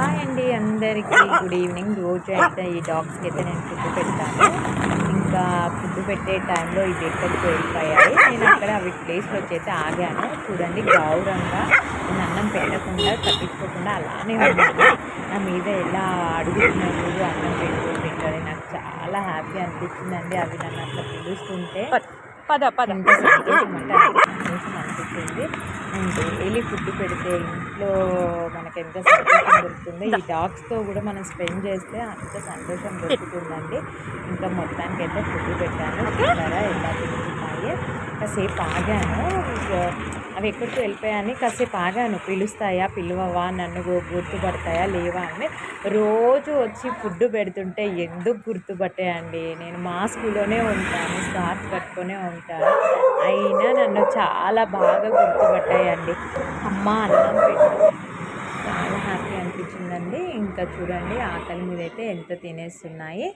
Hi అండి అందరికీ good evening. రోజు అయితే ఈ డాగ్స్కి అయితే నేను ఫుడ్ పెడతాను. ఇంకా ఫుడ్ పెట్టే టైంలో ఇవి ఎక్కడికి వెళ్ళిపోయాయి. నేను అక్కడ అవి ప్లేస్లో వచ్చి ఆగాను. చూడండి గౌరవంగా నేను అన్నం పెట్టకుండా పట్టించుకోకుండా అలానే ఉన్నాను. నా మీద ఎలా అడుగుతున్నారు అన్నం పెట్టాలి. నాకు చాలా హ్యాపీ అనిపించిందండి అవి నన్ను అట్లా పిలుస్తుంటే. ఇంత సంతోషం అంటే అంత సంతోషం అనిపించింది. అండ్ డైలీ ఫుడ్ పెడితే ఇంట్లో మనకి ఎంత సంతోషం దొరుకుతుంది, ఈ డాగ్స్తో కూడా మనం స్పెండ్ చేస్తే అంత సంతోషం దొరుకుతుందండి. ఇంకా మొత్తానికి అయితే ఫుడ్ పెట్టాను. చూసారా ఎలా తింటున్నాయి. కాసేపు ఆగాను, అవి ఎక్కడికి వెళ్ళిపోయాయని కాసేపు ఆగాను. పిలుస్తాయా పిలువవా, నన్ను గుర్తుపడతాయా లేవా అని. రోజు వచ్చి ఫుడ్ పెడుతుంటే ఎందుకు గుర్తుపట్టాయండి. నేను మాస్క్లోనే ఉంటాను, స్కార్ఫ్ కట్టుకొనే ఉంటాను, అయినా నన్ను చాలా బాగా గుర్తుపట్టాయండి. అమ్మ అన్నం పెట్టు, చాలా హ్యాపీ అనిపించిందండి. ఇంకా చూడండి ఆకలి మీద అయితే ఎంత తినేస్తున్నాయి.